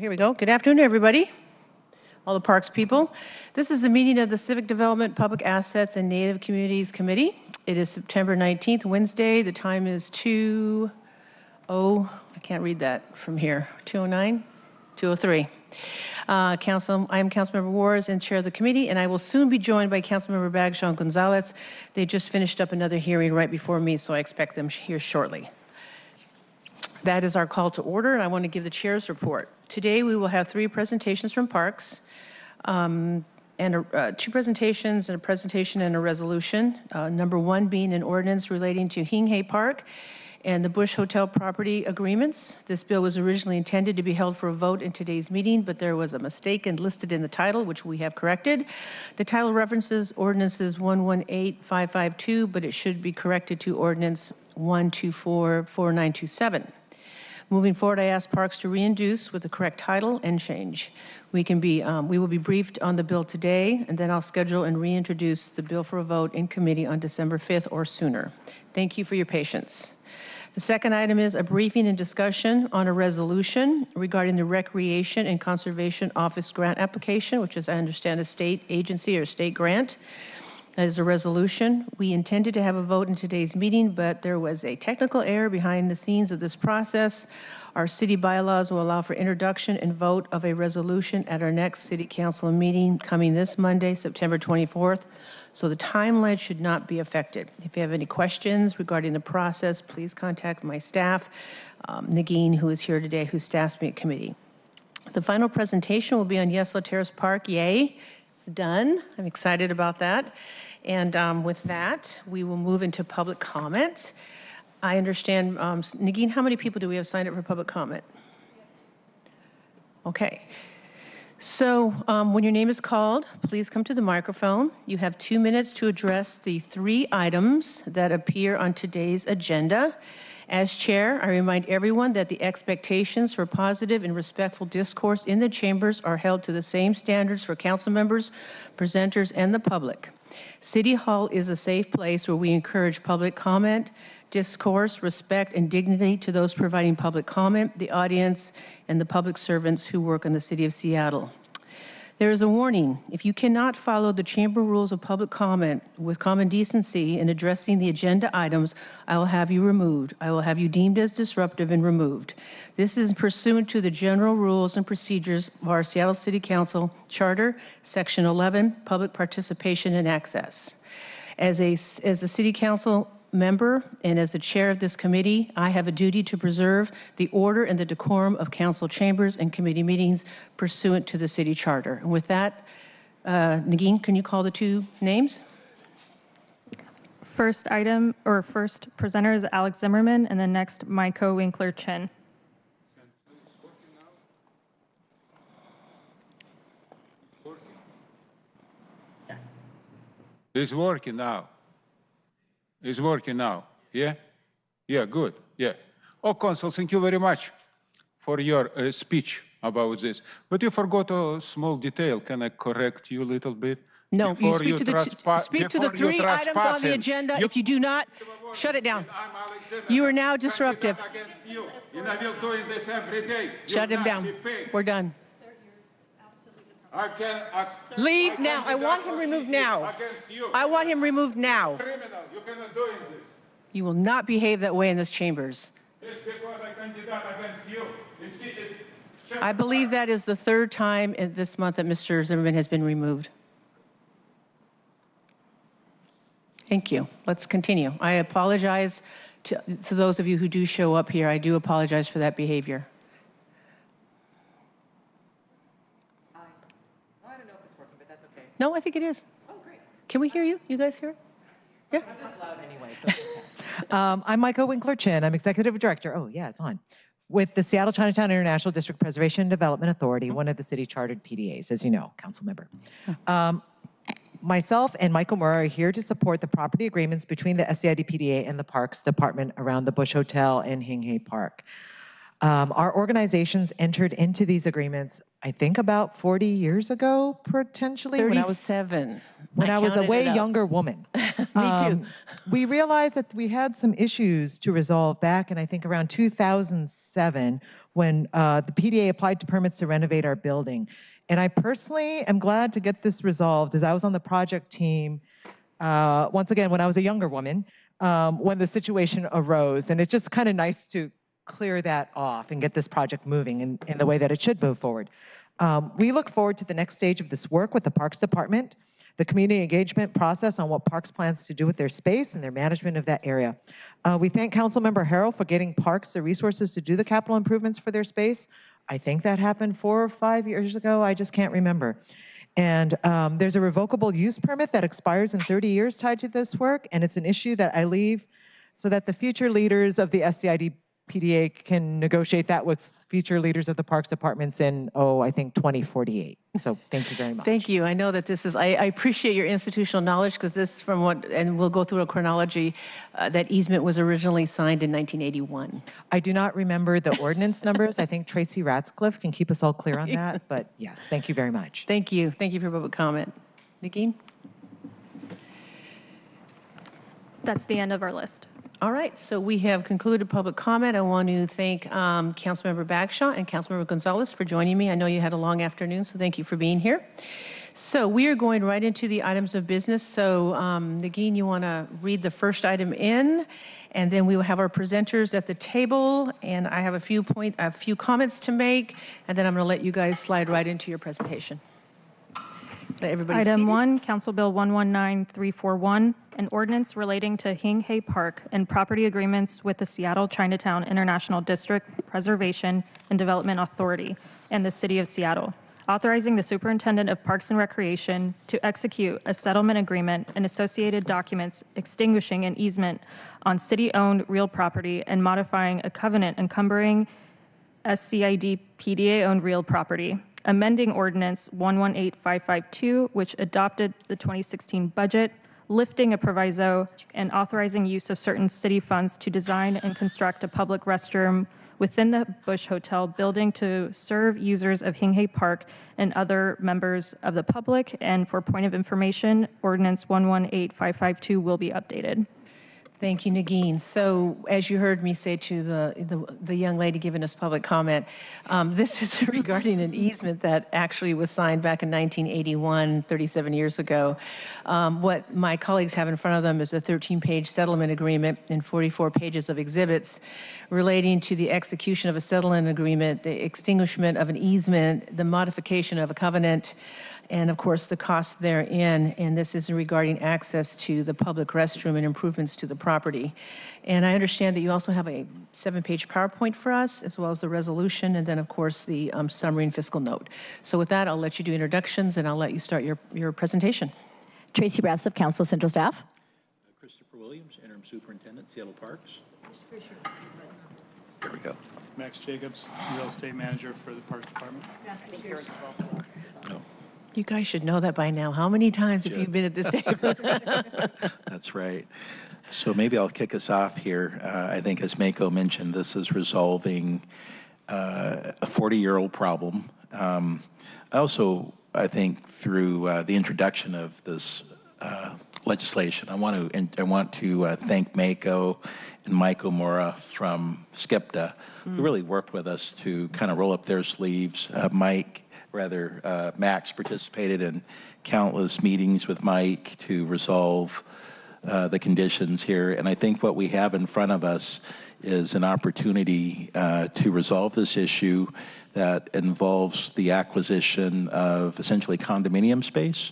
Here we go. Good afternoon, everybody. All the parks people. This is a meeting of the Civic Development, Public Assets, and Native Communities Committee. It is September 19th, Wednesday. The time is 2:00, I can't read that from here, 2:09, 2:03. I am Councilmember Wars and Chair of the committee, and I will soon be joined by Councilmember Bagshaw Gonzalez. They just finished up another hearing right before me, so I expect them here shortly. That is our call to order, and I want to give the chair's report. Today, we will have 3 presentations from Parks, and 2 presentations and a presentation and a resolution. Number 1 being an ordinance relating to Hing Park and the Bush Hotel property agreements. This bill was originally intended to be held for a vote in today's meeting, but there was a mistake and listed in the title, which we have corrected. The title references ordinances 118552, but it should be corrected to ordinance 1244927. Moving forward, I ask Parks to reintroduce with the correct title and change. We will be briefed on the bill today, and then I'll schedule and reintroduce the bill for a vote in committee on December 5th or sooner. Thank you for your patience. The second item is a briefing and discussion on a resolution regarding the Recreation and Conservation Office grant application, which is, I understand, a state agency or state grant. That is a resolution. We intended to have a vote in today's meeting, but there was a technical error behind the scenes of this process. Our city bylaws will allow for introduction and vote of a resolution at our next city council meeting coming this Monday, September 24th. So the timeline should not be affected. If you have any questions regarding the process, please contact my staff, Nagin, who is here today, who staffs me at committee. The final presentation will be on Yesler Terrace Park. Yay. It's done. I'm excited about that. And with that, we will move into public comment. I understand, Nagin, how many people do we have signed up for public comment? Okay. So when your name is called, please come to the microphone. You have 2 minutes to address the 3 items that appear on today's agenda. As chair, I remind everyone that the expectations for positive and respectful discourse in the chambers are held to the same standards for council members, presenters, and the public. City Hall is a safe place where we encourage public comment, discourse, respect, and dignity to those providing public comment, the audience, and the public servants who work in the city of Seattle. There is a warning. If you cannot follow the chamber rules of public comment with common decency in addressing the agenda items, I will have you removed. I will have you deemed as disruptive and removed. This is pursuant to the general rules and procedures of our Seattle City Council Charter, Section 11, Public Participation and Access. As a City Council member and as the chair of this committee, I have a duty to preserve the order and the decorum of council chambers and committee meetings pursuant to the city charter. And with that, Nagin, can you call the 2 names? First presenter is Alex Zimmerman, and then next, Maiko Winkler-Chin. Yes. It's working now. It's working now, yeah? Yeah, good, yeah. Oh, Consul, thank you very much for your speech about this. But you forgot a small detail. Can I correct you a little bit? No, you speak to the 3 items on the agenda. If you do not, shut it down. You are now disruptive. Shut him down. We're done. Leave now. I want him removed now. I want him removed now. Criminal, you cannot do this. You will not behave that way in this chambers. It's because I candidate against you. I believe that is the 3rd time in this month that Mr. Zimmerman has been removed. Thank you. Let's continue. I apologize to those of you who do show up here. I do apologize for that behavior. No, I think it is. Oh, great. Can we hear you? You guys hear it? Yeah. I'm just loud anyway, so it's okay. I'm Maiko Winkler-Chin. I'm Executive Director. Oh, yeah, it's on. With the Seattle Chinatown International District Preservation and Development Authority, one of the city-chartered PDAs, as you know, council member. Myself and Michael Murray are here to support the property agreements between the SCID PDA and the Parks Department around the Bush Hotel and Hing Park. Our organizations entered into these agreements, I think about 40 years ago, potentially. 37. When I was a counted way it up. younger woman. Me too. We realized that we had some issues to resolve back in, I think, around 2007 when the PDA applied to permits to renovate our building. And I personally am glad to get this resolved as I was on the project team, once again, when I was a younger woman, when the situation arose. And it's just kind of nice to clear that off and get this project moving in the way that it should move forward. We look forward to the next stage of this work with the Parks Department, the community engagement process on what Parks plans to do with their space and their management of that area. We thank Councilmember Harrell for getting Parks the resources to do the capital improvements for their space. I think that happened 4 or 5 years ago. I just can't remember. And there's a revocable use permit that expires in 30 years tied to this work, and it's an issue that I leave so that the future leaders of the SCID PDA can negotiate that with future leaders of the Parks Departments in, I think 2048. So thank you very much. Thank you. I know that this is, I appreciate your institutional knowledge because this from what, and we'll go through a chronology, that easement was originally signed in 1981. I do not remember the ordinance numbers. I think Tracy Ratcliffe can keep us all clear on that, but yes, thank you very much. Thank you. Thank you for public comment. Nagin? That's the end of our list. All right, so we have concluded public comment. I want to thank Councilmember Bagshaw and Councilmember Gonzalez for joining me. I know you had a long afternoon, so thank you for being here. So we are going right into the items of business. So Nagin, you want to read the first item in, and then we will have our presenters at the table, and I have a few comments to make, and then I'm going to let you guys slide right into your presentation. Everybody Item seated? 1, Council Bill 119341, an ordinance relating to Hing Park and property agreements with the Seattle Chinatown International District Preservation and Development Authority and the City of Seattle, authorizing the Superintendent of Parks and Recreation to execute a settlement agreement and associated documents extinguishing an easement on city-owned real property and modifying a covenant encumbering SCID PDA-owned real property, amending Ordinance 118552, which adopted the 2016 budget, lifting a proviso, and authorizing use of certain city funds to design and construct a public restroom within the Bush Hotel building to serve users of Hing Park and other members of the public. And for point of information, Ordinance 118552 will be updated. Thank you, Nagin. So as you heard me say to the young lady giving us public comment, this is regarding an easement that actually was signed back in 1981, 37 years ago. What my colleagues have in front of them is a 13-page settlement agreement and 44 pages of exhibits relating to the execution of a settlement agreement, the extinguishment of an easement, the modification of a covenant, and of course the cost therein. And this is regarding access to the public restroom and improvements to the property. And I understand that you also have a 7-page PowerPoint for us, as well as the resolution, and then of course the summary and fiscal note. So with that, I'll let you do introductions and I'll let you start your presentation. Tracy Ratcliffe, Council Central Staff. Christopher Williams, Interim Superintendent, Seattle Parks. There we go. Max Jacobs, Real Estate Manager for the Parks Department. No, You guys should know that by now. How many times have you been at this table? that's right. So maybe I'll kick us off here. I think as Mako mentioned, this is resolving a 40-year-old problem. I think through the introduction of this legislation, I want to thank Mako and Miko Mora from SCIPTA, who really worked with us to kind of roll up their sleeves. Max participated in countless meetings with Mike to resolve the conditions here. And I think what we have in front of us is an opportunity to resolve this issue that involves the acquisition of essentially condominium space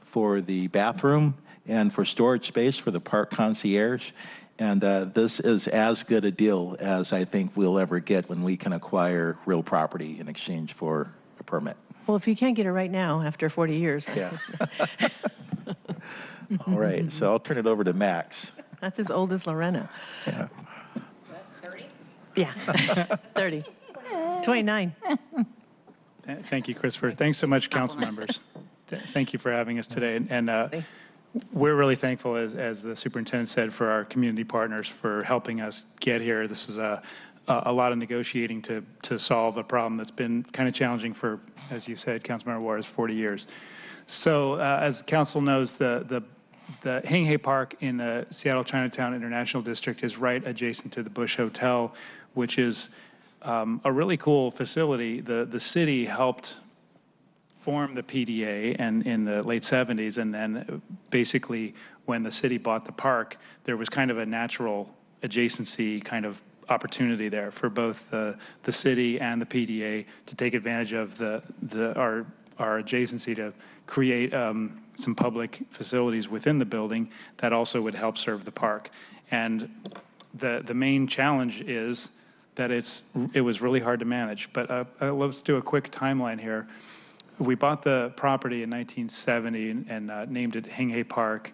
for the bathroom and for storage space for the park concierge. And this is as good a deal as I think we'll ever get when we can acquire real property in exchange for a permit. Well, if you can't get it right now after 40 years. Yeah. All right, so I'll turn it over to Max. That's as old as Lorena. Yeah. 30? Yeah, 30. 29. Thank you, Christopher. Thanks so much, council members. Thank you for having us today. And we're really thankful, as the superintendent said, for our community partners for helping us get here. This is a a lot of negotiating to solve a problem that's been kind of challenging for, as you said, Councilmember Juarez, 40 years. So as council knows, the Hing Hay Park in the Seattle Chinatown International District is right adjacent to the Bush Hotel, which is a really cool facility. The city helped form the PDA and in the late 70s, and then basically when the city bought the park, there was kind of a natural adjacency kind of opportunity there for both the city and the PDA to take advantage of our adjacency to create some public facilities within the building that also would help serve the park. And the main challenge is that it was really hard to manage. But let's do a quick timeline here. We bought the property in 1970 and named it Hing Hay Park.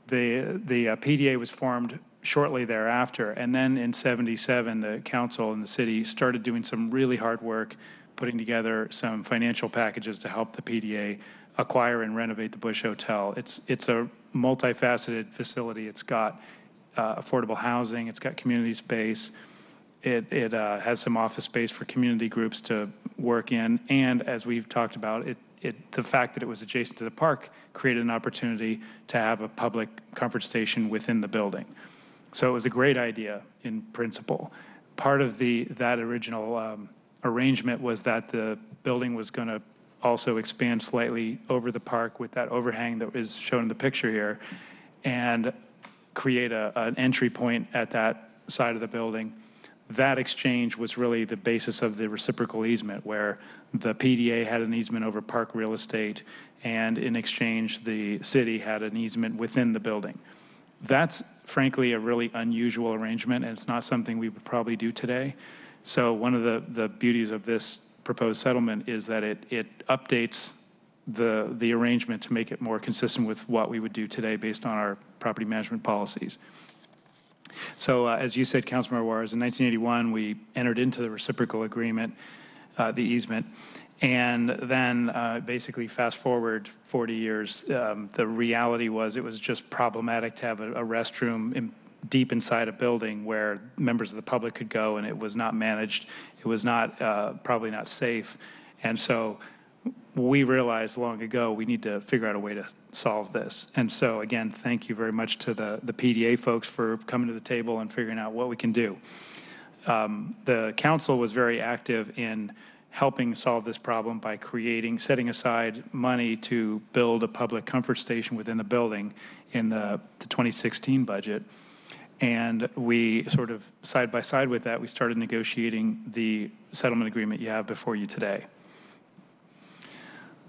The PDA was formed shortly thereafter, and then in 77, the council and the city started doing some really hard work, putting together some financial packages to help the PDA acquire and renovate the Bush Hotel. It's a multifaceted facility. It's got affordable housing. It's got community space. It has some office space for community groups to work in, and as we've talked about, the fact that it was adjacent to the park created an opportunity to have a public comfort station within the building. So it was a great idea in principle. Part of that original arrangement was that the building was going to also expand slightly over the park with that overhang that is shown in the picture here, and create an entry point at that side of the building. That exchange was really the basis of the reciprocal easement, where the PDA had an easement over park real estate, and in exchange, the city had an easement within the building. That's frankly a really unusual arrangement, and it's not something we would probably do today. So one of the beauties of this proposed settlement is that it updates the arrangement to make it more consistent with what we would do today based on our property management policies. So as you said, Councilmember Juarez, in 1981, we entered into the reciprocal agreement, the easement, and then basically fast forward 40 years, the reality was it was just problematic to have a restroom deep inside a building where members of the public could go, and it was not managed. It was not probably not safe. And so we realized long ago we need to figure out a way to solve this. And so again, thank you very much to the PDA folks for coming to the table and figuring out what we can do. The council was very active in helping solve this problem by setting aside money to build a public comfort station within the building in the 2016 budget. And we sort of side by side with that, we started negotiating the settlement agreement you have before you today.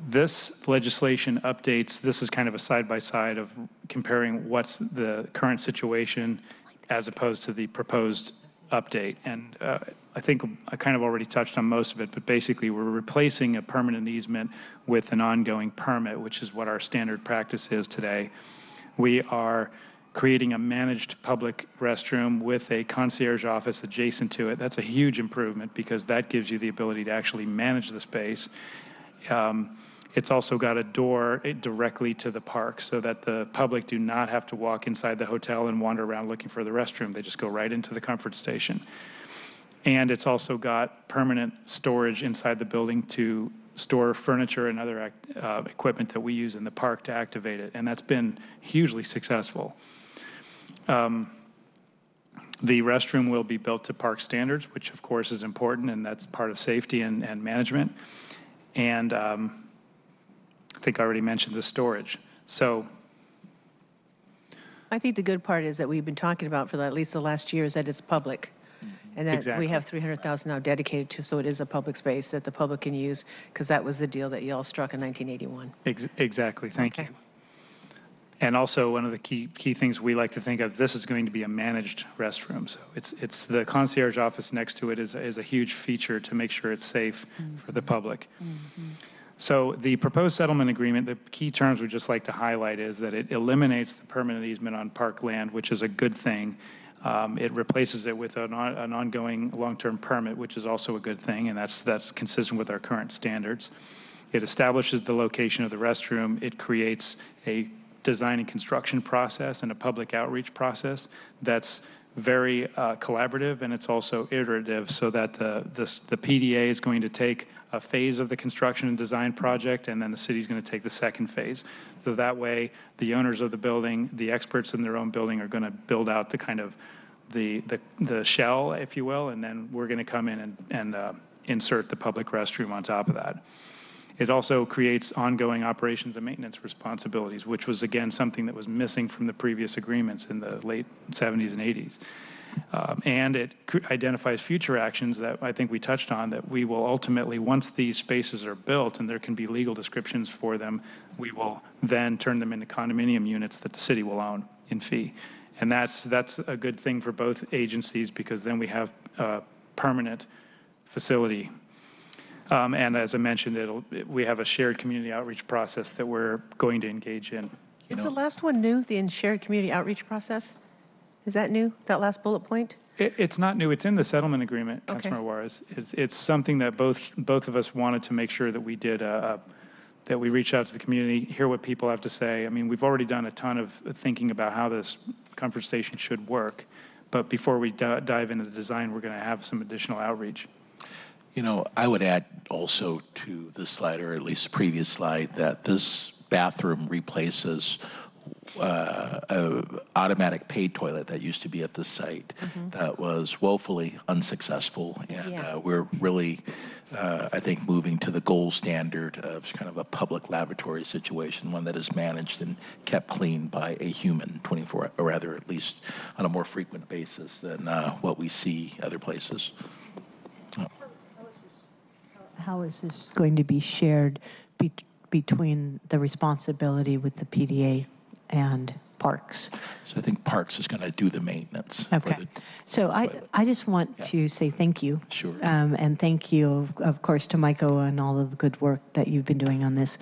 This legislation updates, this is kind of a side-by-side of comparing what's the current situation as opposed to the proposed update. And I think I kind of already touched on most of it, but basically we're replacing a permanent easement with an ongoing permit, which is what our standard practice is today. We are creating a managed public restroom with a concierge office adjacent to it. That's a huge improvement because that gives you the ability to actually manage the space. It's also got a door directly to the park so that the public do not have to walk inside the hotel and wander around looking for the restroom. They just go right into the comfort station. And it's also got permanent storage inside the building to store furniture and other equipment that we use in the park to activate it. And that's been hugely successful. The restroom will be built to park standards, which of course is important, and that's part of safety and management. And I think I already mentioned the storage. So I think the good part is that we've been talking about for at least the last year is that it's public. And that Exactly. we have $300,000 now dedicated to, so it is a public space that the public can use, because that was the deal that y'all struck in 1981. Exactly, thank Okay. you. And also one of the key things we like to think of, this is going to be a managed restroom. So it's the concierge office next to it is a huge feature to make sure it's safe for the public. So the proposed settlement agreement, the key terms we'd just like to highlight is that it eliminates the permanent easement on park land, which is a good thing. It replaces it with an ongoing long-term permit, which is also a good thing, and that's consistent with our current standards. It establishes the location of the restroom. It creates a design and construction process and a public outreach process that's very collaborative, and it's also iterative, so that the PDA is going to take a phase of the construction and design project, and then the city's going to take the second phase. So that way, the owners of the building, the experts in their own building, are going to build out the kind of the shell, if you will, and then we're going to come in and insert the public restroom on top of that. It also creates ongoing operations and maintenance responsibilities, which was, again, something that was missing from the previous agreements in the late 70s and 80s. And it identifies future actions that I think we touched on, that we will ultimately, once these spaces are built and there can be legal descriptions for them, we will then turn them into condominium units that the city will own in fee. And that's a good thing for both agencies, because then we have a permanent facility. And as I mentioned, we have a shared community outreach process that we're going to engage in. Is the last one new, the shared community outreach process? Is that new, that last bullet point? It's not new. It's in the settlement agreement, Okay. Councilmember Juarez. It's something that both of us wanted to make sure that we did, that we reach out to the community, hear what people have to say. I mean, we've already done a ton of thinking about how this comfort station should work. But before we dive into the design, we're going to have some additional outreach. You know, I would add also to this slide, or at least the previous slide, that this bathroom replaces an automatic paid toilet that used to be at the site that was woefully unsuccessful. And we're really, I think, moving to the gold standard of kind of a public lavatory situation, one that is managed and kept clean by a human 24, or rather at least on a more frequent basis than what we see other places. How is this going to be shared between the responsibility with the PDA and Parks? So I think Parks is going to do the maintenance. for Okay. the So toilet. I just want to say thank you. Sure. And thank you, of course, to Maiko and all of the good work that you've been doing on this.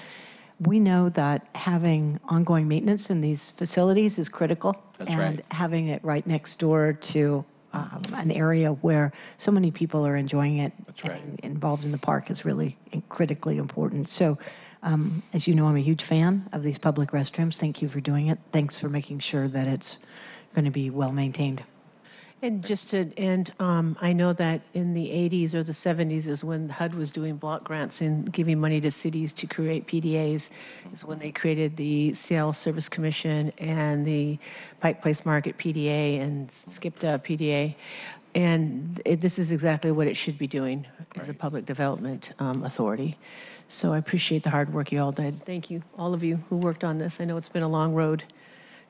We know that having ongoing maintenance in these facilities is critical. That's and right. having it right next door to an area where so many people are enjoying it That's right. and involved in the park is really critically important. So, as you know, I'm a huge fan of these public restrooms. Thank you for doing it. Thanks for making sure that it's going to be well maintained. And just to end, I know that in the 80s or the 70s is when HUD was doing block grants and giving money to cities to create PDAs, is when they created the Seattle Service Commission and the Pike Place Market PDA and SCIPTA PDA. And this is exactly what it should be doing as a public development authority. So I appreciate the hard work you all did. Thank you, all of you who worked on this. I know it's been a long road.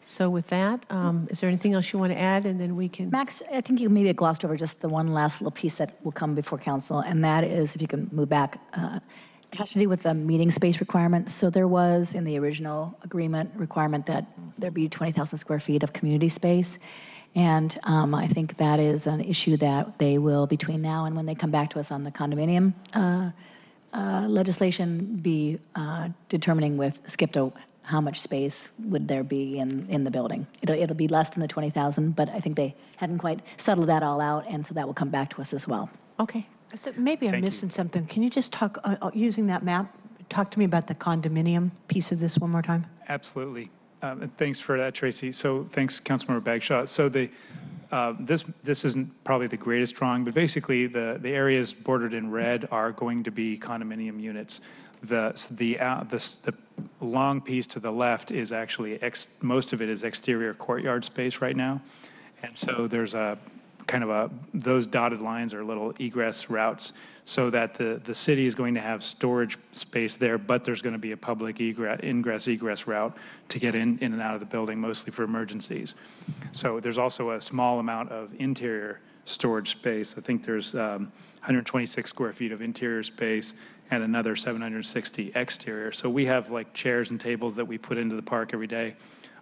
So with that, is there anything else you want to add? And then we can... Max, I think you maybe glossed over just the one last little piece that will come before council, and that is, if you can move back, it has to do with the meeting space requirements. So there was, in the original agreement, requirement that there be 20,000 square feet of community space. And I think that is an issue that they will, between now and when they come back to us on the condominium legislation, be determining with SCIPTA how much space would there be in the building. It'll be less than the 20,000, but I think they hadn't quite settled that all out, and so that will come back to us as well. Okay. So maybe I'm missing something. Can you just talk, using that map, talk to me about the condominium piece of this one more time? Absolutely. And thanks for that, Tracy. So thanks, Councilmember Bagshaw. So this isn't probably the greatest drawing, but basically the areas bordered in red are going to be condominium units. The long piece to the left is actually, most of it is exterior courtyard space right now. And so there's a kind of those dotted lines are little egress routes, so that the city is going to have storage space there, but there's going to be a public ingress egress route to get in and out of the building, mostly for emergencies. So there's also a small amount of interior storage space. I think there's 126 square feet of interior space and another 760 exterior. So we have like chairs and tables that we put into the park every day.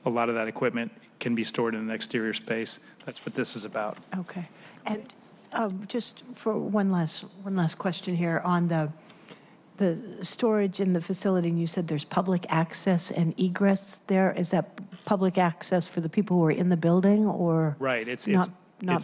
A lot of that equipment can be stored in an exterior space. That's what this is about. Okay. And just for one last question here on the storage in the facility, and you said there's public access and egress there. Is that public access for the people who are in the building, or Right. It's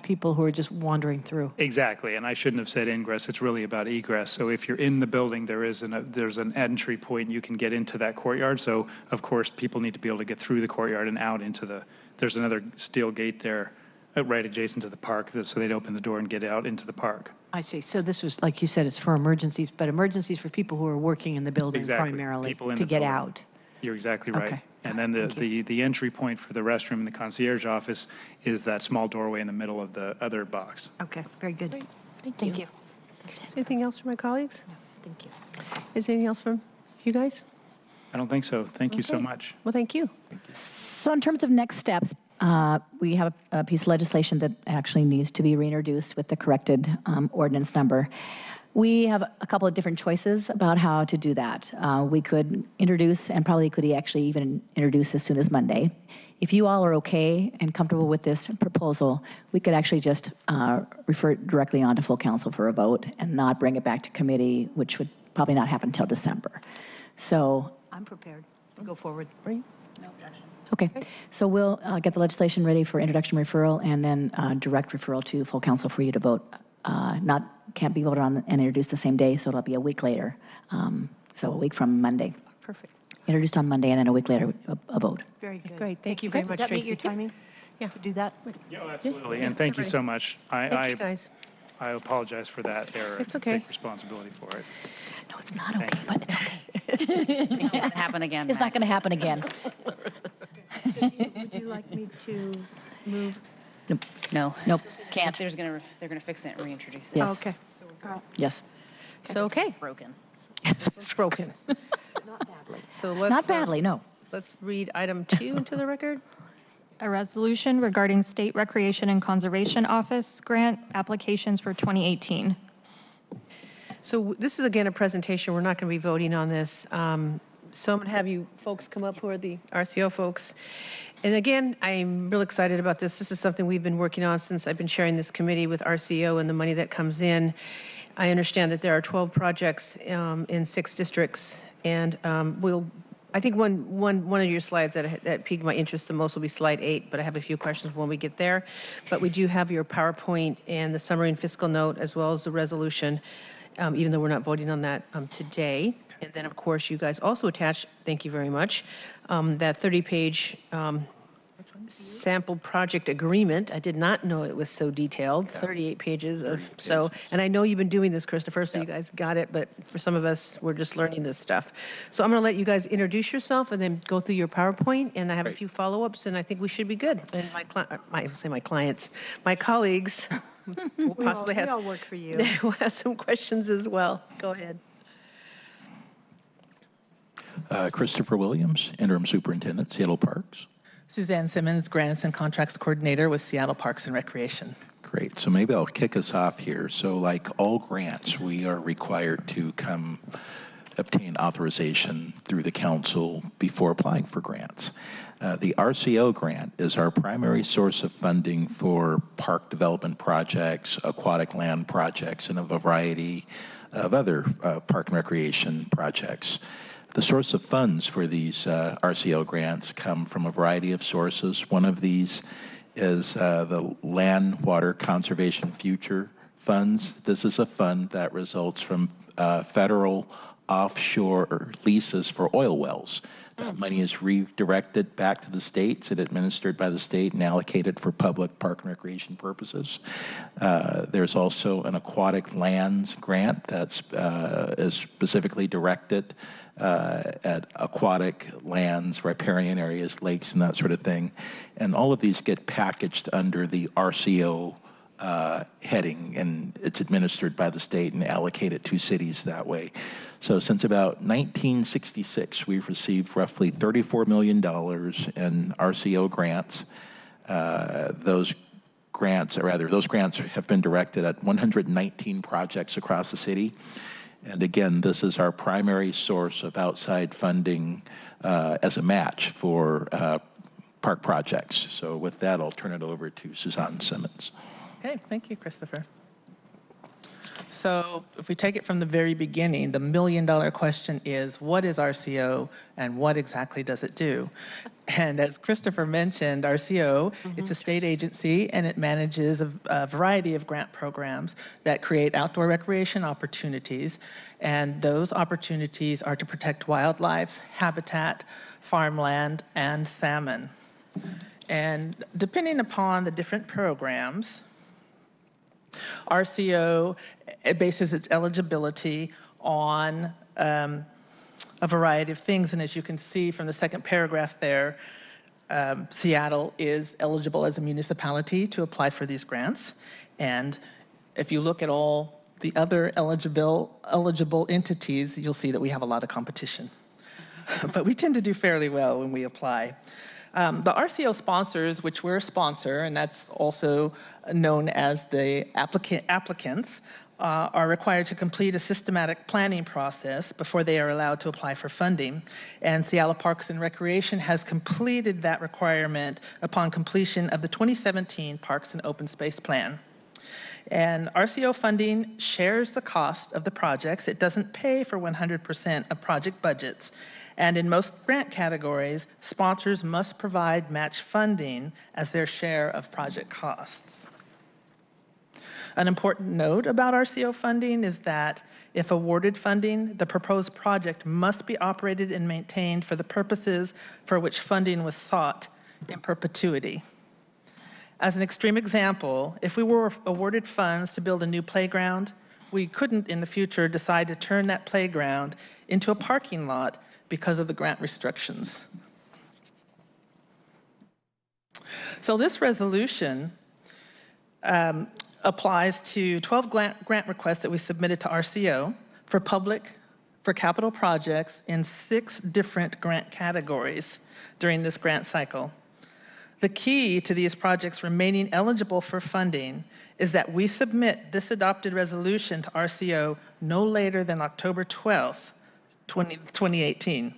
people who are just wandering through? Exactly, and I shouldn't have said ingress. It's really about egress. So if you're in the building, there's an entry point. You can get into that courtyard. So of course, people need to be able to get through the courtyard and out into there's another steel gate there right adjacent to the park, so they'd open the door and get out into the park. I see. So this was, like you said, it's for emergencies, but emergencies for people who are working in the building Exactly. primarily People in to the get building. out. You're exactly right. Okay. And then the entry point for the restroom in the concierge office is that small doorway in the middle of the other box. Okay, very good. Thank you. Anything else from my colleagues? Thank you. Is there anything else from you guys? I don't think so. Thank you so Okay. much. Well, thank you. So in terms of next steps, we have a piece of legislation that actually needs to be reintroduced with the corrected ordinance number. We have a couple of different choices about how to do that. We could introduce, and probably could actually even introduce as soon as Monday. If you all are okay and comfortable with this proposal, we could actually just refer it directly on to full council for a vote and not bring it back to committee, which would probably not happen until December. So, I'm prepared. Go forward. okay. So we'll get the legislation ready for introduction referral and then direct referral to full council for you to vote. Can't be voted on and introduced the same day, so it'll be a week later. So a week from Monday. Perfect. Introduced on Monday and then a week later a vote. Very good. Great. Thank you very much, Does that meet Tracy. your timing? Yeah. To do that? Yeah, absolutely. And thank you so much. Thank you, guys. I apologize for that error. It's okay. Take responsibility for it. No, it's not okay, Thank you. but it's okay. Happen again. It's not going to happen again. Would you like me to move? No. Nope, can't. They're gonna fix it and reintroduce it. Yes. Oh, okay. All right. Yes. So, okay. Broken. It's broken. Not badly. So let's, Not badly, no. let's read item 2 into the record. A resolution regarding State Recreation and Conservation Office grant applications for 2018. So this is, again, a presentation. We're not going to be voting on this. So I'm going to have you folks come up, who are the RCO folks. And again, I'm real excited about this. This is something we've been working on since I've been sharing this committee with RCO and the money that comes in. I understand that there are 12 projects in 6 districts, and I think one of your slides that piqued my interest the most will be slide 8, but I have a few questions when we get there. But we do have your PowerPoint and the summary and fiscal note, as well as the resolution, even though we're not voting on that today. And then, of course, you guys also attached, thank you very much, that 30-page sample project agreement. I did not know it was so detailed, 38 pages of, so, and I know you've been doing this, Christopher, so you guys got it, but for some of us, we're just learning this stuff. So I'm going to let you guys introduce yourself and then go through your PowerPoint, and I have a few follow-ups, and I think we should be good. And my colleagues will possibly We have, all work for you. will have some questions as well. Go ahead. Christopher Williams, Interim Superintendent, Seattle Parks. Suzanne Simmons, Grants and Contracts Coordinator with Seattle Parks and Recreation. Great. So maybe I'll kick us off here. So like all grants, we are required to obtain authorization through the council before applying for grants. The RCO grant is our primary source of funding for park development projects, aquatic land projects, and a variety of other park and recreation projects. The source of funds for these RCO grants come from a variety of sources. One of these is the Land Water Conservation Future Funds. This is a fund that results from federal offshore leases for oil wells. That money is redirected back to the states and administered by the state and allocated for public park and recreation purposes. There's also an aquatic lands grant that's is specifically directed at aquatic lands, riparian areas, lakes, and that sort of thing. And all of these get packaged under the RCO heading, and it's administered by the state and allocated to cities that way. So since about 1966, we've received roughly $34 million in RCO grants. Those grants have been directed at 119 projects across the city. And again, this is our primary source of outside funding as a match for park projects. So with that, I'll turn it over to Suzanne Simmons. Okay, thank you, Christopher. So if we take it from the very beginning, the million-dollar question is, what is RCO and what exactly does it do? And as Christopher mentioned, RCO, it's a state agency and it manages a variety of grant programs that create outdoor recreation opportunities. And those opportunities are to protect wildlife, habitat, farmland, and salmon. And depending upon the different programs, RCO bases its eligibility on a variety of things. And as you can see from the second paragraph there, Seattle is eligible as a municipality to apply for these grants. And if you look at all the other eligible entities, you'll see that we have a lot of competition. But we tend to do fairly well when we apply. The RCO sponsors, which we're a sponsor, and that's also known as the applicants, are required to complete a systematic planning process before they are allowed to apply for funding. And Seattle Parks and Recreation has completed that requirement upon completion of the 2017 Parks and Open Space Plan. And RCO funding shares the cost of the projects. It doesn't pay for 100% of project budgets. And in most grant categories, sponsors must provide match funding as their share of project costs. An important note about RCO funding is that if awarded funding, the proposed project must be operated and maintained for the purposes for which funding was sought in perpetuity. As an extreme example, if we were awarded funds to build a new playground, we couldn't in the future decide to turn that playground into a parking lot because of the grant restrictions. So this resolution applies to 12 grant requests that we submitted to RCO for capital projects in 6 different grant categories during this grant cycle. The key to these projects remaining eligible for funding is that we submit this adopted resolution to RCO no later than October 12th, 2018.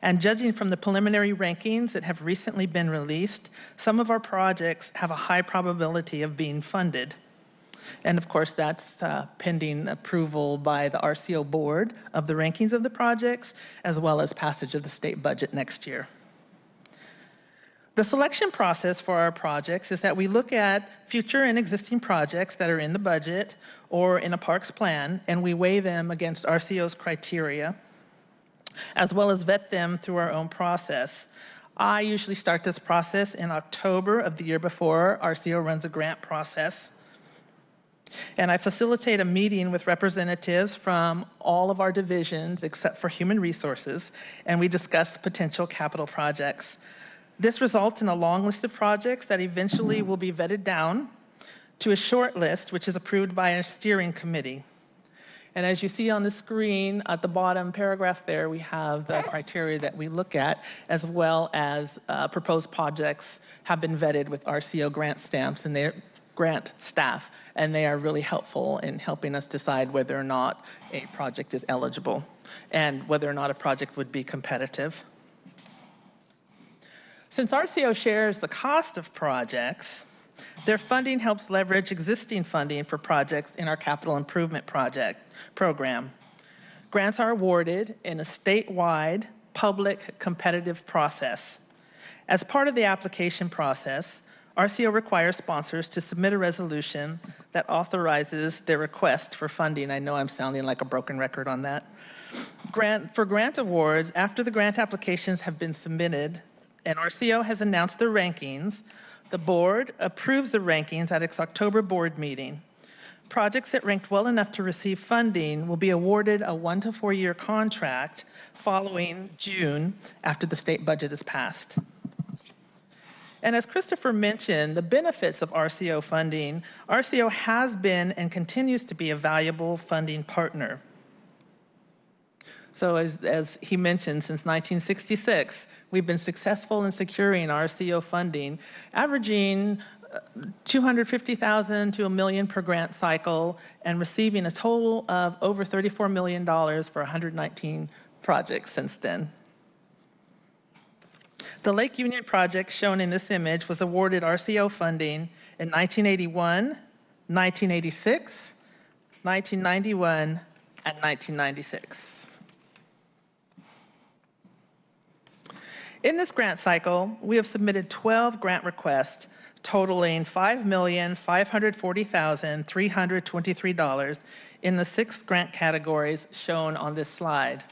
And judging from the preliminary rankings that have recently been released, some of our projects have a high probability of being funded. And of course, that's pending approval by the RCO board of the rankings of the projects, as well as passage of the state budget next year. The selection process for our projects is that we look at future and existing projects that are in the budget or in a parks plan, and we weigh them against RCO's criteria, as well as vet them through our own process. I usually start this process in October of the year before RCO runs a grant process. And I facilitate a meeting with representatives from all of our divisions except for human resources, and we discuss potential capital projects. This results in a long list of projects that eventually will be vetted down to a short list, which is approved by a steering committee. And as you see on the screen at the bottom paragraph there, we have the criteria that we look at, as well as proposed projects have been vetted with RCO grant stamps and their grant staff, and they are really helpful in helping us decide whether or not a project is eligible and whether or not a project would be competitive. Since RCO shares the cost of projects, their funding helps leverage existing funding for projects in our capital improvement program. Grants are awarded in a statewide, public, competitive process. As part of the application process, RCO requires sponsors to submit a resolution that authorizes their request for funding. I know I'm sounding like a broken record on that. For grant awards, after the grant applications have been submitted and RCO has announced their rankings, the board approves the rankings at its October board meeting. Projects that ranked well enough to receive funding will be awarded a 1 to 4 year contract following June after the state budget is passed. And as Christopher mentioned, the benefits of RCO funding, RCO has been and continues to be a valuable funding partner. So as he mentioned, since 1966, we've been successful in securing RCO funding, averaging $250,000 to $1 million per grant cycle, and receiving a total of over $34 million for 119 projects since then. The Lake Union project shown in this image was awarded RCO funding in 1981, 1986, 1991, and 1996. In this grant cycle, we have submitted 12 grant requests totaling $5,540,323 in the 6 grant categories shown on this slide.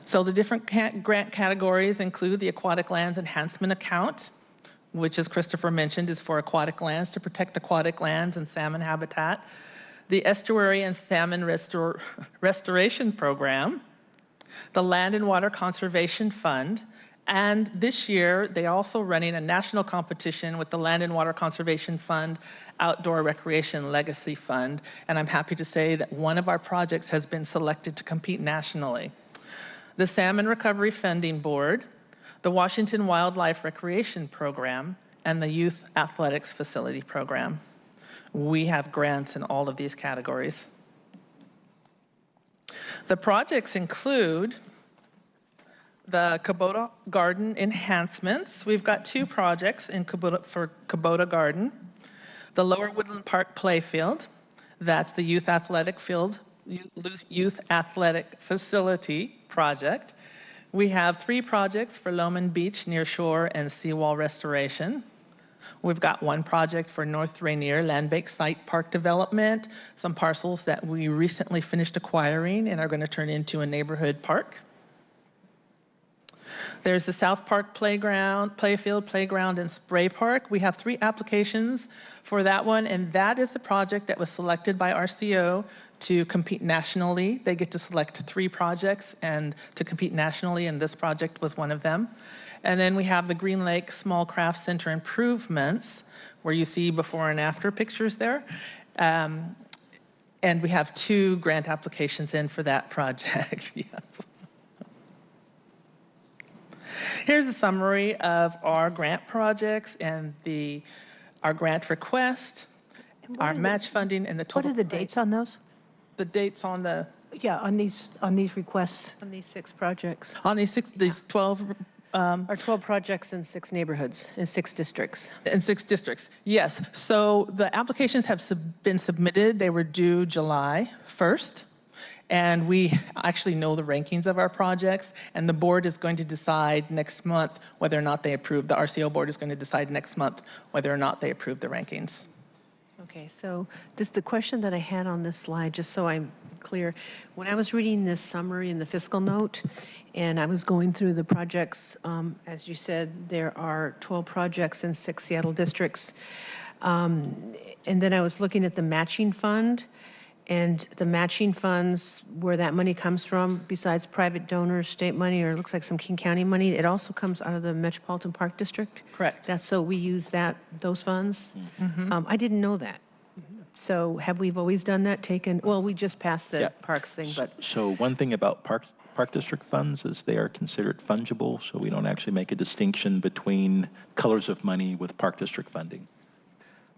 So the different grant categories include the Aquatic Lands Enhancement Account, which, as Christopher mentioned, is for aquatic lands to protect aquatic lands and salmon habitat. The Estuary and Salmon Restoration Program, the Land and Water Conservation Fund, and this year they also running a national competition with the Land and Water Conservation Fund Outdoor Recreation Legacy Fund, and I'm happy to say that one of our projects has been selected to compete nationally. The Salmon Recovery Funding Board, the Washington Wildlife Recreation Program, and the Youth Athletics Facility Program. We have grants in all of these categories. The projects include the Kubota Garden enhancements. We've got 2 projects in for Kubota Garden. The Lower Woodland Park Playfield, that's the Youth Athletic Facility project. We have 3 projects for Loman Beach near shore and seawall restoration. We've got 1 project for North Rainier Land-Based Site Park Development, some parcels that we recently finished acquiring and are going to turn into a neighborhood park. There's the South Park Playfield, Playground, and Spray Park. We have 3 applications for that one, and that is the project that was selected by RCO to compete nationally. They get to select 3 projects and to compete nationally, and this project was one of them. And then we have the Green Lake Small Craft Center improvements, where you see before and after pictures there. And we have 2 grant applications in for that project. Yes. Here's a summary of our grant projects and our grant request, our match funding, and the total. What are the dates on those? The dates on the Yeah, on these requests. On these 6 projects. on these 12 Or 12 projects in 6 neighborhoods, in 6 districts. in 6 districts. Yes. So the applications have been submitted. They were due July 1st. And we actually know the rankings of our projects, and the board is going to decide next month whether or not they approve. The RCO board is going to decide next month whether or not they approve the rankings. Okay, so the question that I had on this slide, just so I'm clear, when I was reading this summary in the fiscal note, and I was going through the projects, as you said, there are 12 projects in 6 Seattle districts. And then I was looking at the matching fund, and the matching funds, where that money comes from, besides private donors, state money, or it looks like some King County money, it also comes out of the Metropolitan Park District? Correct. That's so we use those funds? I didn't know that. So have we always done that, well, we just passed the parks thing, but. So one thing about Park District funds is they are considered fungible, so we don't actually make a distinction between colors of money with Park District funding,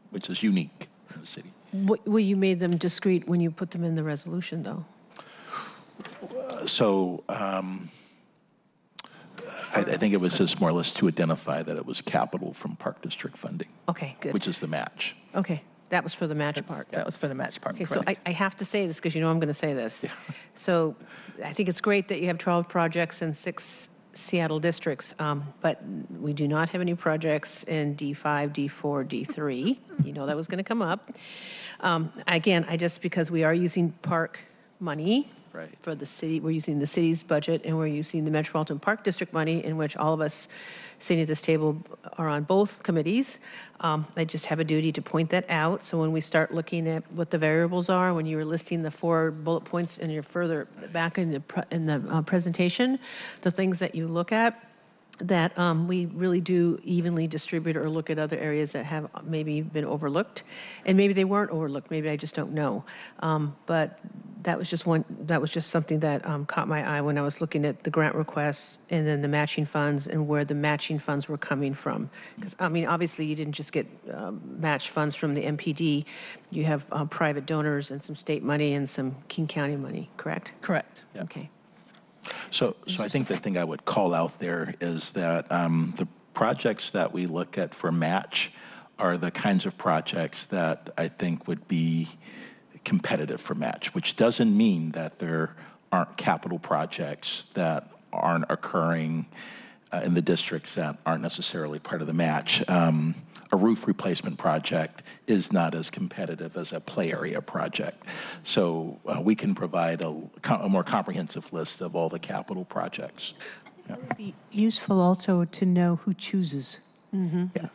which is unique in the city. Well, you made them discrete when you put them in the resolution, though. So I think it was just more or less to identify that it was capital from Park District funding. Okay, good. Which is the match. Okay, that was for the match part. That was for the match part. Okay, so correct. I have to say this because you know I'm going to say this. So I think it's great that you have 12 projects in 6 Seattle districts, but we do not have any projects in D5, D4, D3. You know that was going to come up. Again, because we are using park money for the city, we're using the city's budget, and we're using the Metropolitan Park District money, in which all of us sitting at this table are on both committees. I just have a duty to point that out. So when we start looking at what the variables are, when you were listing the 4 bullet points and you're further back in the presentation, the things that you look at, that we really do evenly distribute or look at other areas that have maybe been overlooked, and maybe they weren't overlooked. Maybe I just don't know. But that was just something that caught my eye when I was looking at the grant requests and then the matching funds and where the matching funds were coming from. Because I mean, obviously, you didn't just get match funds from the MPD. You have private donors and some state money and some King County money. Correct? Correct. Yeah. Okay. So I think the thing I would call out there is that the projects that we look at for match are the kinds of projects that I think would be competitive for match, which doesn't mean that there aren't capital projects that aren't occurring in the districts that aren't necessarily part of the match. A roof replacement project is not as competitive as a play area project. So we can provide a more comprehensive list of all the capital projects. It would be useful also to know who chooses.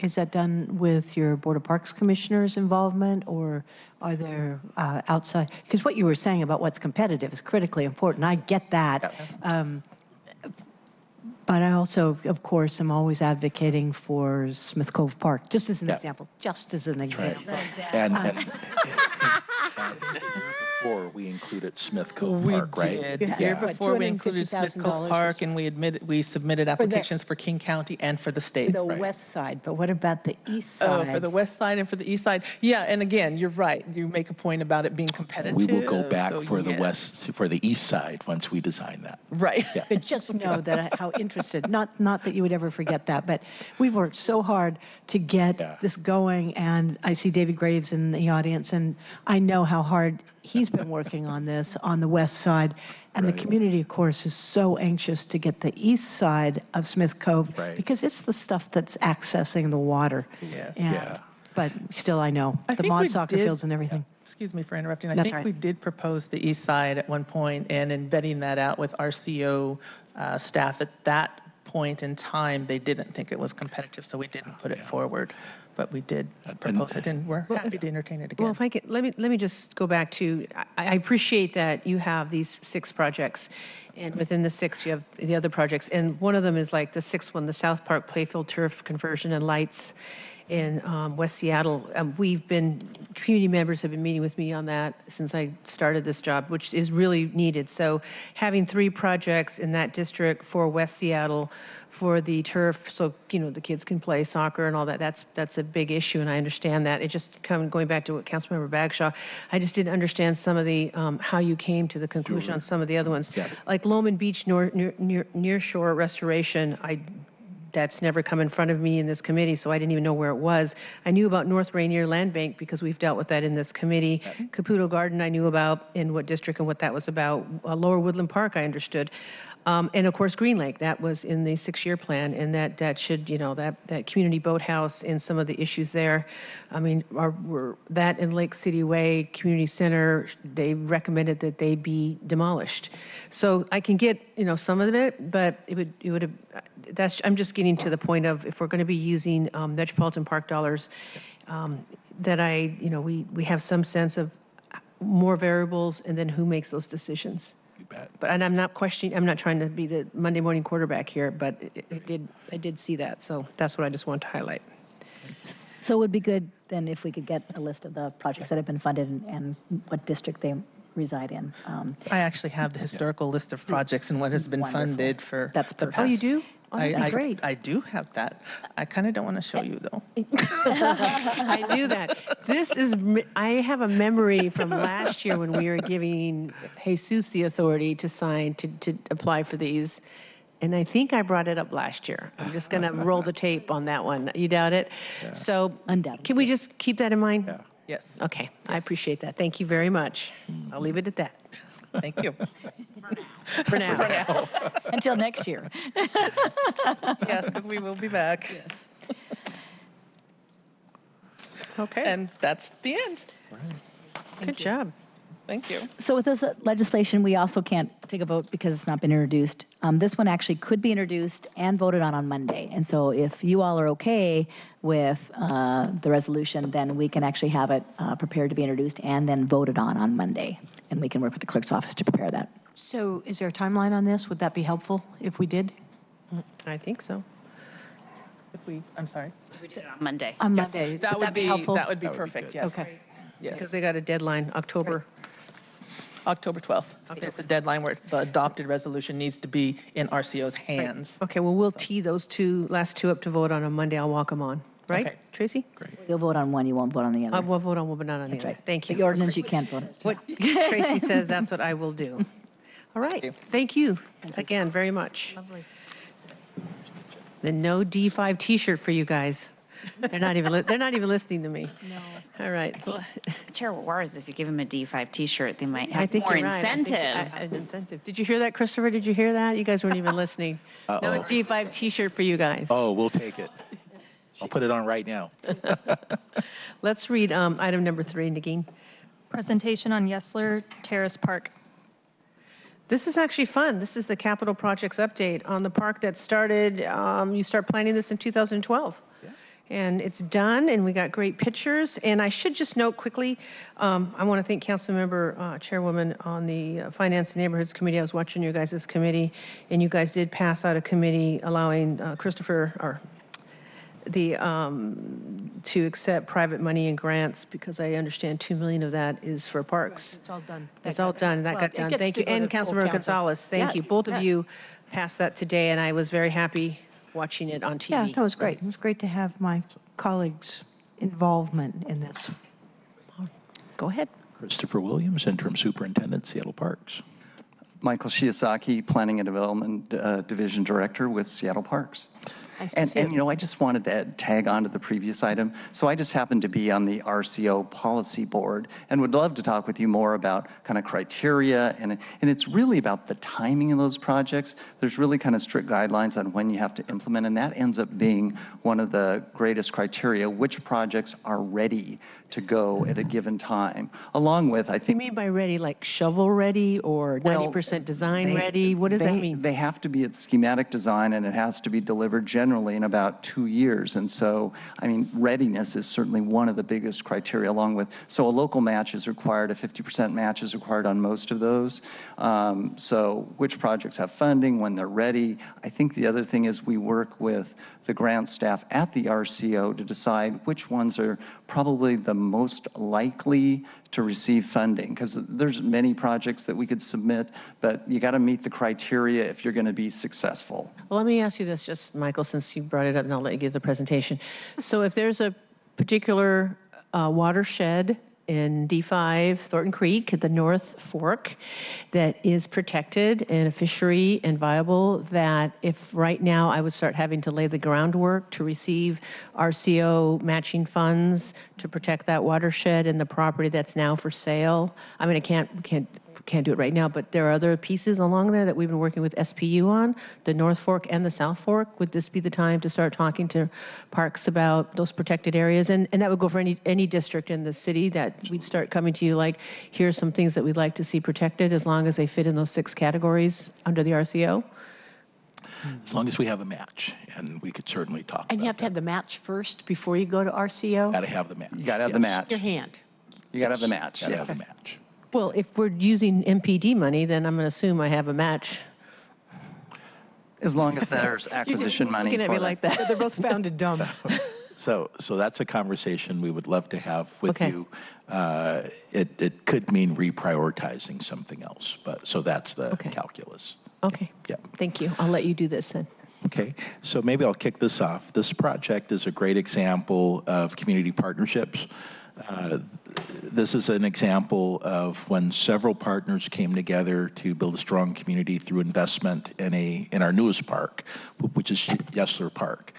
Is that done with your Board of Parks Commissioners' involvement, or are there outside? Because what you were saying about what's competitive is critically important. I get that. But I also, of course, am always advocating for Smith Cove Park, just as an example. Just as an example. And before we included Smith Cove We Park, right? did. The year before, we included Smith Cove $250,000 Park, and we submitted applications for King County and for the state. The west side, but what about the east side? Oh, for the west side and for the east side. Yeah, and again, you're right. You make a point about it being competitive. We will go back so for the yes. for the east side once we design that. Right. But just know that how interested, not that you would ever forget that, but we've worked so hard to get this going, and I see David Graves in the audience, and I know how hard he's been working on this on the west side, and the community, of course, is so anxious to get the east side of Smith Cove because it's the stuff that's accessing the water. Yes. And, but still, I know the Mon soccer fields and everything. Excuse me for interrupting. I That's think right. we did propose the east side at one point, and in vetting that out with RCO staff at that point in time, they didn't think it was competitive, so we didn't put it forward. But we did propose it, and we're happy to entertain it again. Well, if I could, let me just go back to, I appreciate that you have these 6 projects, and within the 6, you have the other projects, and one of them is like the 6th one, the South Park Playfield Turf Conversion and Lights in West Seattle. Community members have been meeting with me on that since I started this job, which is really needed. So having 3 projects in that district for West Seattle for the turf, so, the kids can play soccer and all that, that's a big issue, and I understand that. It just going back to what Councilmember Bagshaw, I just didn't understand some of the, how you came to the conclusion on some of the other ones. Like Lowman Beach nearshore restoration, that's never come in front of me in this committee, so I didn't even know where it was. I knew about North Rainier Land Bank because we've dealt with that in this committee. Caputo Garden I knew about in what district and what that was about. Lower Woodland Park I understood. And of course Green Lake, that was in the 6-year plan, and that should, that community boathouse and some of the issues there. I mean, that in Lake City Way Community Center, they recommended that they be demolished. So I can get, some of it, but it would have, I'm just getting to the point of if we're going to be using Metropolitan Park dollars, that we have some sense of more variables and then who makes those decisions. But and I'm not trying to be the Monday morning quarterback here, but I did see that, so that's what I just wanted to highlight. So it would be good then if we could get a list of the projects that have been funded and what district they reside in. I actually have the historical list of projects and what has been funded for That's the perfect. past. Oh, you do? Oh, that's great. I do have that. I kind of don't want to show you, though. I knew that. I have a memory from last year when we were giving Jesus the authority to sign, to apply for these. And I think I brought it up last year. I'm just going to roll the tape on that one. You doubt it? Yeah. So Undoubtedly. Can we just keep that in mind? Yeah. Yes. Okay. I appreciate that. Thank you very much. I'll leave it at that. Thank you. For now. Until next year. Yes, because we will be back. Yes. Okay. And that's the end. Good job. Thank you. So with this legislation, we also can't take a vote because it's not been introduced. This one actually could be introduced and voted on Monday. And so if you all are okay with the resolution, then we can actually have it prepared to be introduced and then voted on Monday. And we can work with the clerk's office to prepare that. So is there a timeline on this? Would that be helpful if we did? I think so. I'm sorry. We did it on Monday. On Monday. That would be helpful? perfect. good. Yes. Okay. Yes. Because they got a deadline, October. October 12th is the deadline where the adopted resolution needs to be in RCO's hands. Okay, well, we'll tee those last two up to vote on Monday. I'll walk them on. Right, Okay. Tracy? You'll vote on one, you won't vote on the other. We'll vote on one, but not on the That's other. right. Thank you. The ordinance, you can't vote it. What Tracy says, that's what I will do. All right, thank you again very much. Lovely. The no D5 T-shirt for you guys. They're not even listening to me. No. All right. Chair Juarez, if you give him a D5 T-shirt, they might I have think more you're right. I think incentive. an incentive. Did you hear that, Christopher? Did you hear that? You guys weren't even listening. No D5 T-shirt for you guys. Oh, we'll take it. I'll put it on right now. Let's read item number 3, Nagin. Presentation on Yesler Terrace Park. This is actually fun. This is the capital projects update on the park that started, you start planning this in 2012. And it's done, and we got great pictures. And I should just note quickly, I want to thank Councilmember Chairwoman on the Finance and Neighborhoods Committee. I was watching your guys' committee, and you guys did pass out a committee allowing Christopher, or to accept private money and grants, because I understand $2 million of that is for parks. It's all done. It's all done, and that got done. Thank you. And Councilmember Gonzalez, thank you. Both of you passed that today, and I was very happy watching it on TV. Yeah, that was great. It was great to have my colleagues' involvement in this. Go ahead. Christopher Williams, Interim Superintendent, Seattle Parks. Michael Shiosaki, Planning and Development Division Director with Seattle Parks. Nice to see And you know, I just wanted to tag on to the previous item. So I just happened to be on the RCO policy board and would love to talk with you more about kind of criteria. And it's really about the timing of those projects. There's really kind of strict guidelines on when you have to implement, and that ends up being one of the greatest criteria, which projects are ready to go at a given time. Along with, I You think, mean by ready, like shovel ready or 90% design ready? What does that mean? They have to be at schematic design, and it has to be delivered generally in about 2 years. And so, I mean, readiness is certainly one of the biggest criteria, along with, so a local match is required, a 50% match is required on most of those. So which projects have funding, when they're ready. I think the other thing is we work with the grant staff at the RCO to decide which ones are probably the most likely to receive funding, because there's many projects that we could submit, but you got to meet the criteria if you're going to be successful. Well, let me ask you this, just Michael, since you brought it up, and I'll let you give the presentation. So if there's a particular watershed in D5 Thornton Creek at the North Fork that is protected and a fishery and viable, that if right now I would start having to lay the groundwork to receive RCO matching funds to protect that watershed and the property that's now for sale. I mean, I can't do it right now, but there are other pieces along there that we've been working with SPU on, the North Fork and the South Fork. Would this be the time to start talking to parks about those protected areas? And that would go for any district in the city, that we'd start coming to you like, here's some things that we'd like to see protected, as long as they fit in those 6 categories under the RCO? As long as we have a match, and we could certainly talk And you have to have the match first before you go to RCO? Got to have the match. You got to have the match. Your hand. You got to have the match. Got to Yes. have the match. Well, if we're using MPD money, then I'm going to assume I have a match. As long as there's acquisition money Looking at for me that. like that. They're both founded dumb. So that's a conversation we would love to have with Okay. you. It could mean reprioritizing something else, but so that's the Okay. calculus. Okay. Yeah. Thank you. I'll let you do this then. Okay, so maybe I'll kick this off. This project is a great example of community partnerships. This is an example of when several partners came together to build a strong community through investment in our newest park, which is Yesler Park.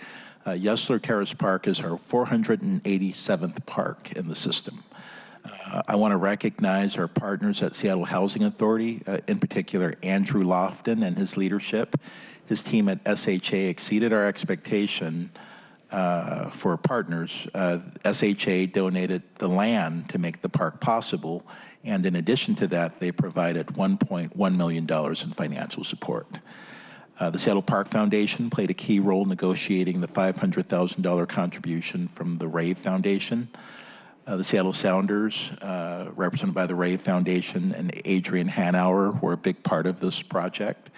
Yesler Terrace Park is our 487th park in the system. I want to recognize our partners at Seattle Housing Authority, in particular Andrew Lofton and his leadership. His team at SHA exceeded our expectation for partners. SHA donated the land to make the park possible, and in addition to that, they provided $1.1 million in financial support. The Seattle Park Foundation played a key role negotiating the $500,000 contribution from the Rave Foundation. The Seattle Sounders, represented by the Rave Foundation, and Adrian Hanauer were a big part of this project.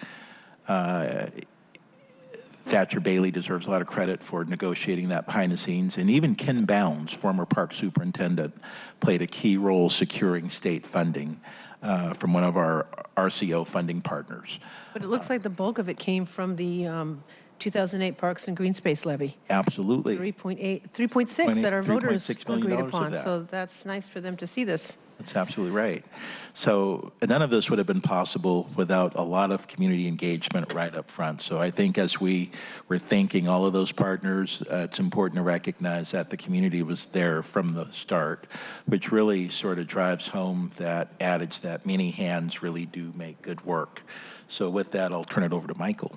Thatcher Bailey deserves a lot of credit for negotiating that behind the scenes. And even Ken Bounds, former park superintendent, played a key role securing state funding from one of our RCO funding partners. But it looks like the bulk of it came from the 2008 Parks and Green Space Levy. Absolutely. 3.6 that our voters $3.6 million agreed of upon. that. So that's nice for them to see this. That's absolutely right. So none of this would have been possible without a lot of community engagement right up front. So I think as we were thanking all of those partners, it's important to recognize that the community was there from the start, which really sort of drives home that adage that many hands really do make good work. So with that, I'll turn it over to Michael.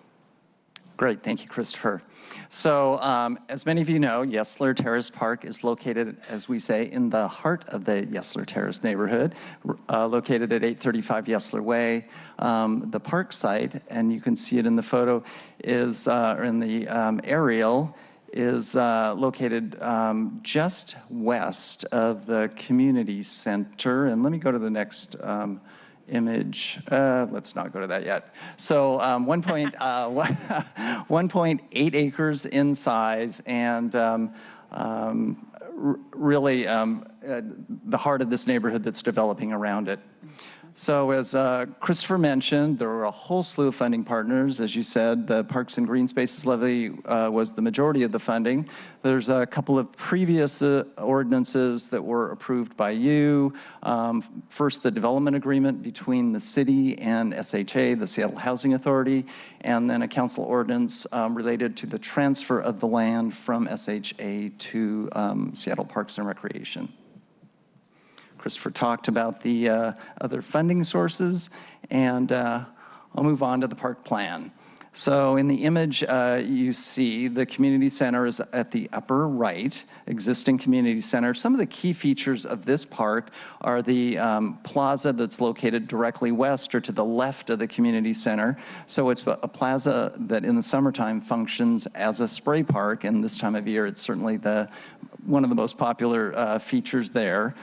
Great, thank you, Christopher. So as many of you know, Yesler Terrace Park is located, as we say, in the heart of the Yesler Terrace neighborhood, located at 835 Yesler Way. The park site, and you can see it in the photo, is, or in the aerial, is located just west of the community center. And let me go to the next image. Let's not go to that yet. So 1.8 acres in size, and really the heart of this neighborhood that's developing around it. So as Christopher mentioned, there were a whole slew of funding partners. As you said, the Parks and Green Spaces Levy was the majority of the funding. There's a couple of previous ordinances that were approved by you. First, the development agreement between the city and SHA, the Seattle Housing Authority, and then a council ordinance related to the transfer of the land from SHA to Seattle Parks and Recreation. Christopher talked about the other funding sources, and I'll move on to the park plan. So in the image, you see the community center is at the upper right, existing community center. Some of the key features of this park are the plaza that's located directly west or to the left of the community center. So it's a plaza that in the summertime functions as a spray park, and this time of year it's certainly one of the most popular features there.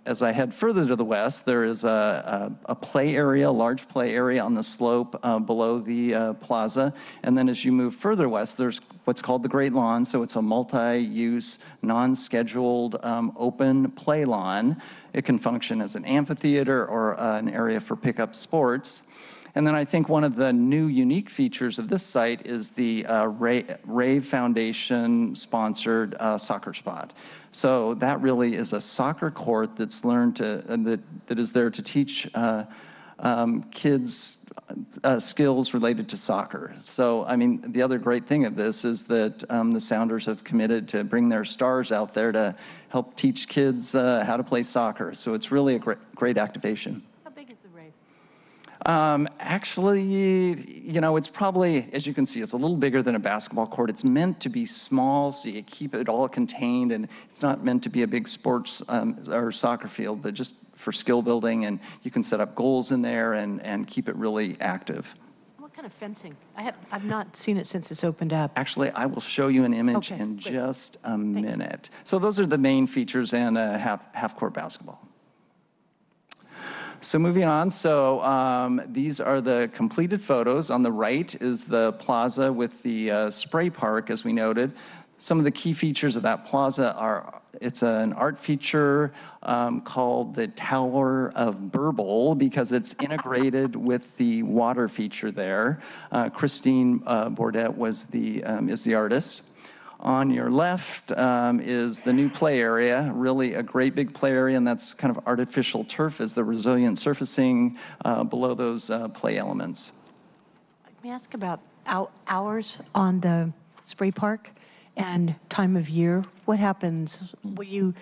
As I head further to the west, there is a play area, a large play area on the slope below the plaza. And then as you move further west, there's what's called the Great Lawn. So it's a multi-use, non-scheduled, open play lawn. It can function as an amphitheater or an area for pickup sports. And then I think one of the new unique features of this site is the Rave Foundation sponsored soccer spot. So that really is a soccer court that's learned to, that is there to teach kids skills related to soccer. So, I mean, the other great thing of this is that the Sounders have committed to bring their stars out there to help teach kids how to play soccer. So it's really a great activation. Actually, you know, it's probably, as you can see, it's a little bigger than a basketball court. It's meant to be small, so you keep it all contained, and it's not meant to be a big sports or soccer field, but just for skill building, and you can set up goals in there and keep it really active. What kind of fencing? I've not seen it since it's opened up. Actually, I will show you an image in just a minute. So those are the main features, and half-court basketball. So moving on, so these are the completed photos. On the right is the plaza with the spray park, as we noted. Some of the key features of that plaza are, it's an art feature called the Tower of Burble because it's integrated with the water feature there. Christine Bordet is the artist. On your left is the new play area, really a great big play area, and that's kind of artificial turf as the resilient surfacing below those play elements. Let me ask about hours on the spray park and time of year. What happens? Will you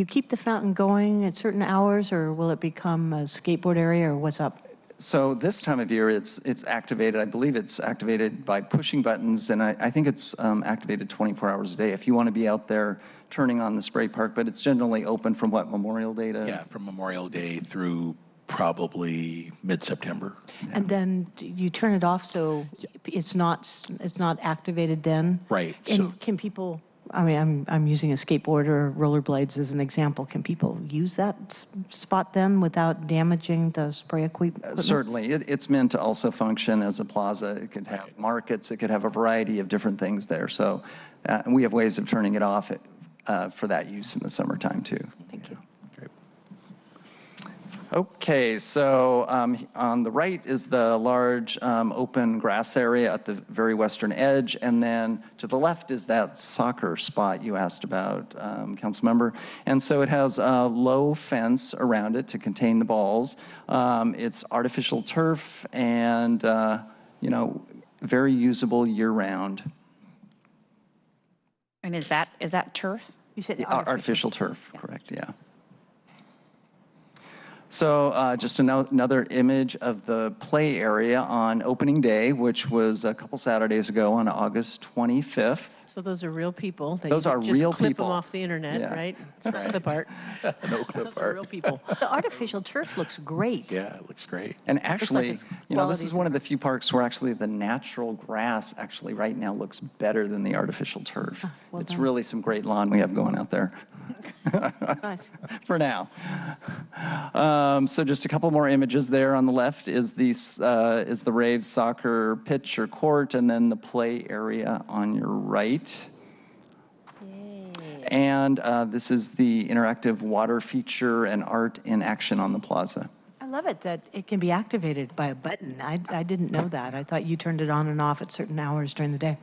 keep the fountain going at certain hours, or will it become a skateboard area, or what's up? So this time of year, it's activated. I believe it's activated by pushing buttons, and I think it's activated 24 hours a day if you want to be out there turning on the spray park. But it's generally open from what, Memorial Day to? Yeah, from Memorial Day through probably mid-September. And then you turn it off, so it's not activated then. Right. And So can people? I mean, I'm using a skateboard or rollerblades as an example. Can people use that spot then without damaging the spray equipment? Certainly. It's meant to also function as a plaza. It could have markets. It could have a variety of different things there. So we have ways of turning it off for that use in the summertime, too. Thank you. Okay, so on the right is the large open grass area at the very western edge, and then to the left is that soccer spot you asked about, Councilmember. And so it has a low fence around it to contain the balls. It's artificial turf and, you know, very usable year-round. And is that turf? You said Artificial turf, correct, yeah. So just another image of the play area on opening day, which was a couple Saturdays ago on August 25th. So those are real people. That Those you are just real clip people. them off the internet, Yeah. right? It's not clip art. No clip Those are art. real people. The artificial turf looks great. Yeah, it looks great. And actually, it's you know, this is qualities one of the few parks where actually the natural grass actually right now looks better than the artificial turf. well It's done. really some great lawn we have going out there. Nice. For now. So just a couple more images there. On the left is the Raves soccer pitch or court, and then the play area on your right. And this is the interactive water feature and art in action on the plaza. I love it that it can be activated by a button. I didn't know that. I thought you turned it on and off at certain hours during the day.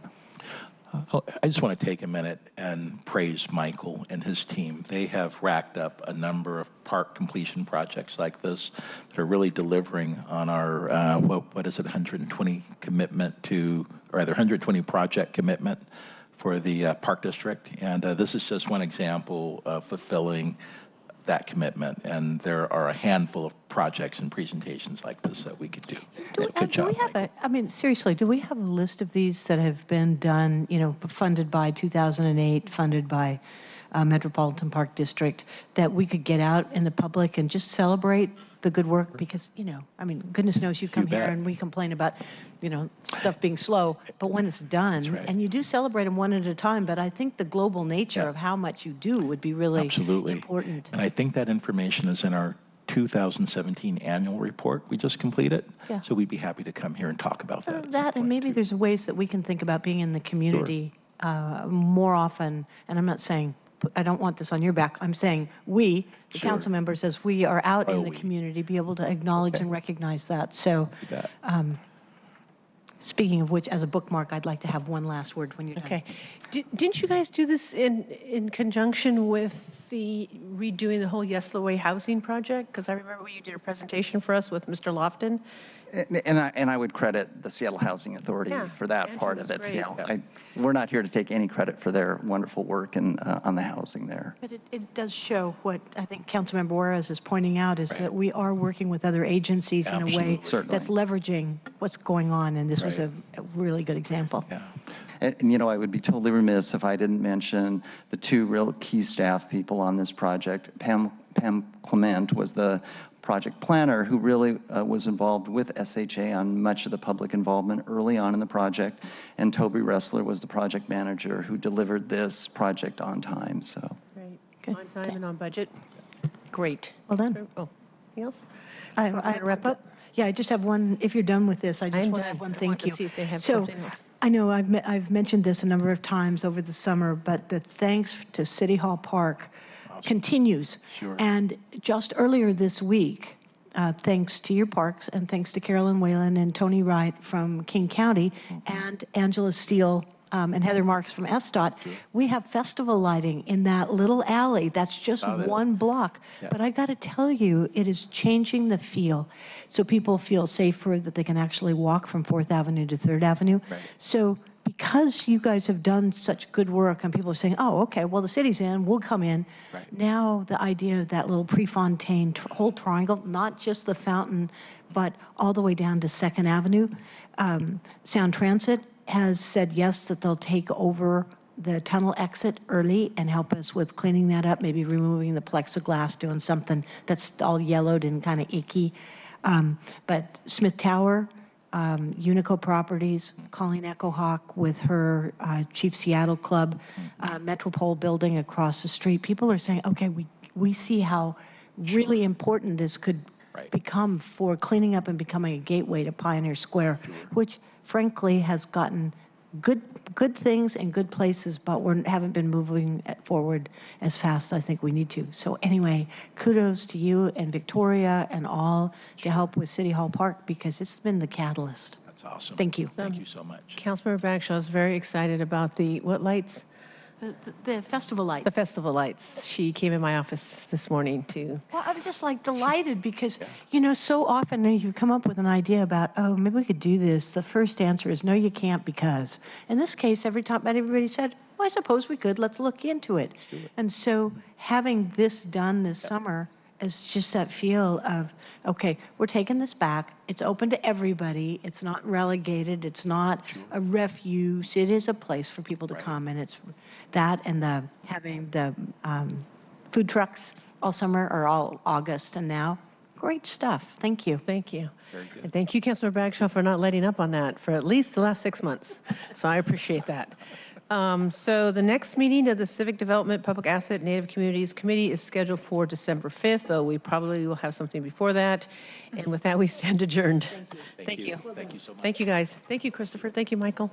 I just want to take a minute and praise Michael and his team. They have racked up a number of park completion projects like this that are really delivering on our, what is it, 120 commitment to, or rather 120 project commitment for the park district. And this is just one example of fulfilling that commitment. And there are a handful of projects and presentations like this that we could do. Good job, Michael. I mean, seriously, do we have a list of these that have been done, you know, funded by 2008, funded by Metropolitan Park District, that we could get out in the public and just celebrate the good work? Because, you know, I mean, goodness knows you come here bet. and we complain about, you know, stuff being slow, but when it's done, right. and you do celebrate them one at a time, but I think the global nature of how much you do would be really Absolutely. important. And I think that information is in our 2017 annual report we just completed. Yeah. So we'd be happy to come here and talk about that. at some That, and point, maybe too. there's ways that we can think about being in the community more often. And I'm not saying, I don't want this on your back. I'm saying we, the Sure. council members, as we are out in Oh, the we. community, be able to acknowledge and recognize that. So You bet. speaking of which, as a bookmark, I'd like to have one last word when you're done. Okay. Didn't you guys do this in conjunction with the redoing the whole Yesler Way housing project? Because I remember you did a presentation for us with Mr. Lofton. And I would credit the Seattle Housing Authority Yeah, for that Andrew part was of it. great. Yeah, we're not here to take any credit for their wonderful work on the housing there. But it does show what I think Councilmember Juarez is pointing out is that we are working with other agencies in a way Certainly. that's leveraging what's going on, and this was Right. a really good example. Yeah. And, you know, I would be totally remiss if I didn't mention the two real key staff people on this project. Pam Clement was the project planner who really was involved with SHA on much of the public involvement early on in the project. And Toby Ressler was the project manager who delivered this project on time, so. Great. On time and on budget. Great. Well done. Oh, anything else? I wrap up? Yeah, I just have one. If you're done with this, I just I'm want to done. have one I thank want to you. see if they have so, something else. I know I've mentioned this a number of times over the summer, but the thanks to City Hall Park continues. Sure. And just earlier this week, thanks to your parks and thanks to Carolyn Whalen and Tony Wright from King County and Angela Steele and Heather Marks from SDOT, we have festival lighting in that little alley. That's just one block. Yeah. But I got to tell you, it is changing the feel. So people feel safer that they can actually walk from 4th Avenue to 3rd Avenue. Right. So because you guys have done such good work and people are saying, oh, okay, well, the city's in, we'll come in. Right. Now the idea of that little Prefontaine whole triangle, not just the fountain, but all the way down to 2nd Avenue, Sound Transit has said yes, that they'll take over the tunnel exit early and help us with cleaning that up, maybe removing the plexiglass, doing something that's all yellowed and kind of icky. But Smith Tower, Unico Properties, Colleen Echo Hawk with her Chief Seattle Club, Metropole building across the street. People are saying, okay, we see how really important this could become for cleaning up and becoming a gateway to Pioneer Square, which frankly has gotten good things and good places, but we haven't been moving forward as fast as I think we need to. So anyway, kudos to you and Victoria and all to help with City Hall Park, because it's been the catalyst. That's awesome. Thank you. Thank you so much. Councilmember Bagshaw is very excited about the, what lights? The festival lights. The festival lights. She came in my office this morning to, Well, I'm just like delighted because, you know, so often when you come up with an idea about, oh, maybe we could do this, the first answer is, no, you can't because. In this case, every time everybody said, well, I suppose we could, let's look into it. And so having this done this summer is just that feel of, okay, we're taking this back. It's open to everybody. It's not relegated. It's not a refuse. It is a place for people to come, and it's that and having the food trucks all summer or all August and now. Great stuff. Thank you. thank you. And thank you, Councilmember Bagshaw, for not letting up on that for at least the last 6 months. So I appreciate that. So the next meeting of the Civic Development Public Asset Native Communities Committee is scheduled for December 5th, though we probably will have something before that. And with that, we stand adjourned. Thank you. Thank you so much. Thank you, guys. Thank you, Christopher. Thank you, Michael.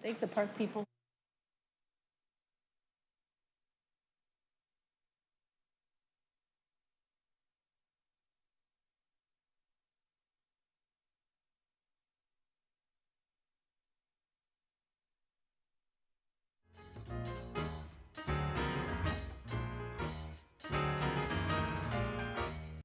Thank the park people.